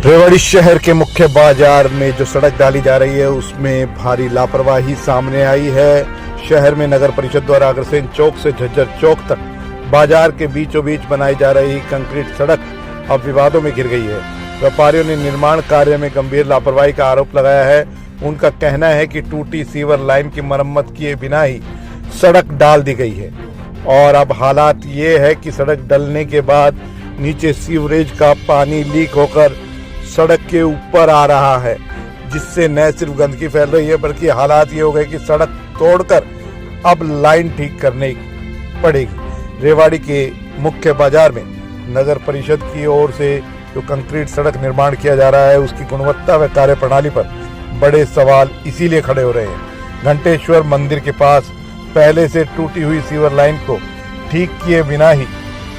रेवाड़ी शहर के मुख्य बाजार में जो सड़क डाली जा रही है उसमें भारी लापरवाही सामने आई है। शहर में नगर परिषद द्वारा अग्रसेन चौक से झज्जर चौक तक बाजार के बीचों बीच बनाई जा रही कंक्रीट सड़क अब विवादों में घिर गई है। व्यापारियों ने निर्माण कार्य में गंभीर लापरवाही का आरोप लगाया है। उनका कहना है कि टूटी सीवर लाइन की मरम्मत किए बिना ही सड़क डाल दी गई है और अब हालात ये है कि सड़क डलने के बाद नीचे सीवरेज का पानी लीक होकर सड़क के ऊपर आ रहा है, जिससे न सिर्फ गंदगी फैल रही है बल्कि हालात ये हो गए कि सड़क तोड़कर अब लाइन ठीक करनी पड़ेगी। रेवाड़ी के मुख्य बाजार में नगर परिषद की ओर से जो कंक्रीट सड़क निर्माण किया जा रहा है उसकी गुणवत्ता व कार्यप्रणाली पर बड़े सवाल इसीलिए खड़े हो रहे हैं। घंटेश्वर मंदिर के पास पहले से टूटी हुई सीवर लाइन को ठीक किए बिना ही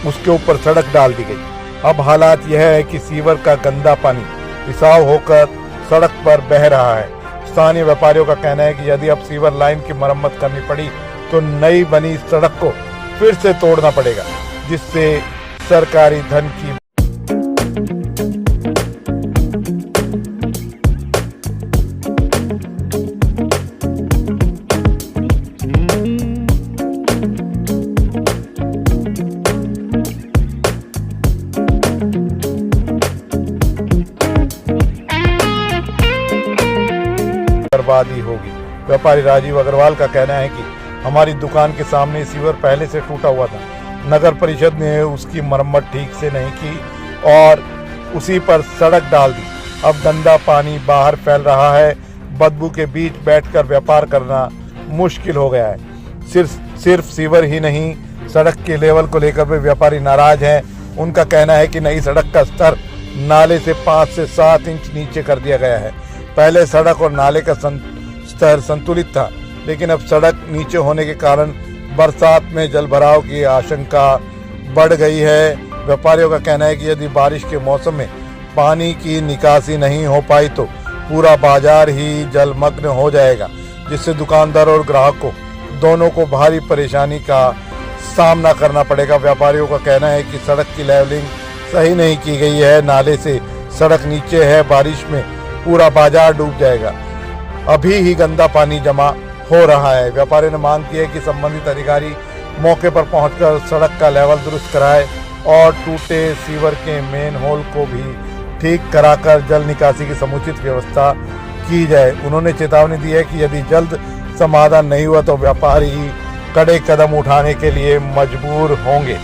उसके ऊपर सड़क डाल दी गई। अब हालात यह है कि सीवर का गंदा पानी रिसाव होकर सड़क पर बह रहा है। स्थानीय व्यापारियों का कहना है कि यदि अब सीवर लाइन की मरम्मत करनी पड़ी तो नई बनी सड़क को फिर से तोड़ना पड़ेगा, जिससे सरकारी धन की बर्बादी होगी। व्यापारी राजीव अग्रवाल का कहना है कि हमारी दुकान के सामने सीवर पहले से टूटा हुआ था, नगर परिषद ने उसकी मरम्मत ठीक से नहीं की और उसी पर सड़क डाल दी। अब गंदा पानी बाहर फैल रहा है, बदबू के बीच बैठकर व्यापार करना मुश्किल हो गया है। सिर्फ सीवर ही नहीं, सड़क के लेवल को लेकर भी व्यापारी नाराज हैं। उनका कहना है कि नई सड़क का स्तर नाले से 5 से 7 इंच नीचे कर दिया गया है। पहले सड़क और नाले का स्तर संतुलित था, लेकिन अब सड़क नीचे होने के कारण बरसात में जलभराव की आशंका बढ़ गई है। व्यापारियों का कहना है कि यदि बारिश के मौसम में पानी की निकासी नहीं हो पाई तो पूरा बाजार ही जलमग्न हो जाएगा, जिससे दुकानदार और ग्राहकों दोनों को भारी परेशानी का सामना करना पड़ेगा। व्यापारियों का कहना है कि सड़क की लेवलिंग सही नहीं की गई है, नाले से सड़क नीचे है, बारिश में पूरा बाजार डूब जाएगा। अभी ही गंदा पानी जमा हो रहा है। व्यापारियों ने मांग की है कि संबंधित अधिकारी मौके पर पहुंचकर सड़क का लेवल दुरुस्त कराए और टूटे सीवर के मेन होल को भी ठीक कराकर जल निकासी की समुचित व्यवस्था की जाए। उन्होंने चेतावनी दी है कि यदि जल्द समाधान नहीं हुआ तो व्यापारी कड़े कदम उठाने के लिए मजबूर होंगे।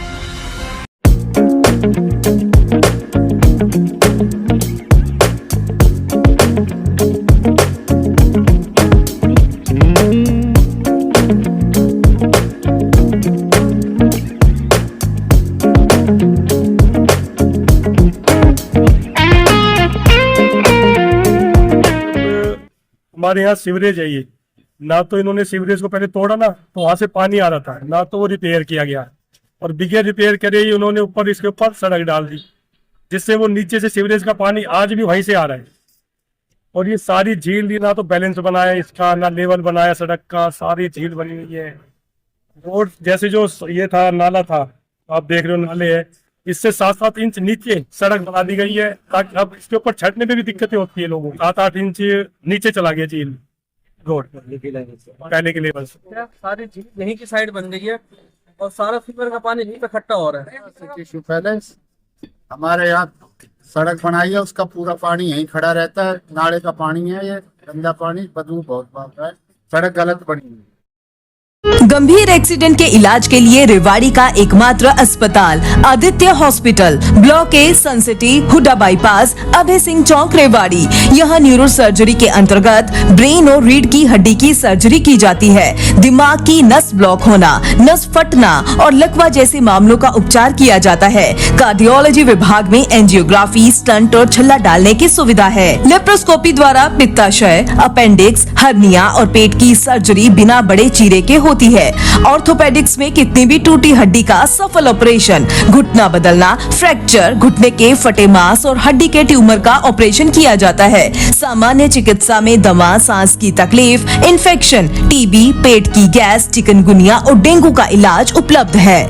हमारे यहाँ सीवरेज है, ये ना तो इन्होंने सीवरेज को पहले तोड़ा ना तो वहां से पानी आ रहा था, ना तो वो रिपेयर किया गया और बगैर रिपेयर करे ही उन्होंने ऊपर इसके ऊपर सड़क डाल दी, जिससे वो नीचे से सीवरेज का पानी आज भी वहीं से आ रहा है। और ये सारी झील ना तो बैलेंस बनाया इसका, ना लेवल बनाया सड़क का, सारी झील बनी हुई है। रोड जैसे जो ये था नाला था, आप देख रहे हो नाले है, इससे 7-7 इंच नीचे सड़क बना दी गई है ताकि अब इसके ऊपर छटने में भी दिक्कतें होती है लोगों को। 7-8 इंच नीचे चला गया झील रोड पहले के लेवल से। सारी झील यहीं की साइड बन गई है और सारा सीवर का पानी यहीं पे इकट्ठा हो रहा है। पहले हमारे यहाँ सड़क बनाई है, उसका पूरा पानी यहीं खड़ा रहता है, नाले का पानी है, ये गंदा पानी, बदबू बहुत मारता है, सड़क गलत बनी है। गंभीर एक्सीडेंट के इलाज के लिए रेवाड़ी का एकमात्र अस्पताल Aditya hospital, block A, Suncity, HUDA bypass, Abhay Singh Chowk, Rewari. यहाँ न्यूरो सर्जरी के अंतर्गत ब्रेन और रीढ़ की हड्डी की सर्जरी की जाती है। दिमाग की नस ब्लॉक होना, नस फटना और लकवा जैसे मामलों का उपचार किया जाता है। कार्डियोलॉजी विभाग में एंजियोग्राफी, स्टंट और छल्ला डालने की सुविधा है। लेप्रोस्कोपी द्वारा पित्ताशय, अपेंडिक्स, हर्निया और पेट की सर्जरी बिना बड़े चीरे के होती है। ऑर्थोपेडिक्स में कितनी भी टूटी हड्डी का सफल ऑपरेशन, घुटना बदलना, फ्रैक्चर, घुटने के फटे मांस और हड्डी के ट्यूमर का ऑपरेशन किया जाता है। सामान्य चिकित्सा में दमा, सांस की तकलीफ, इन्फेक्शन, टीबी, पेट की गैस, चिकनगुनिया और डेंगू का इलाज उपलब्ध है।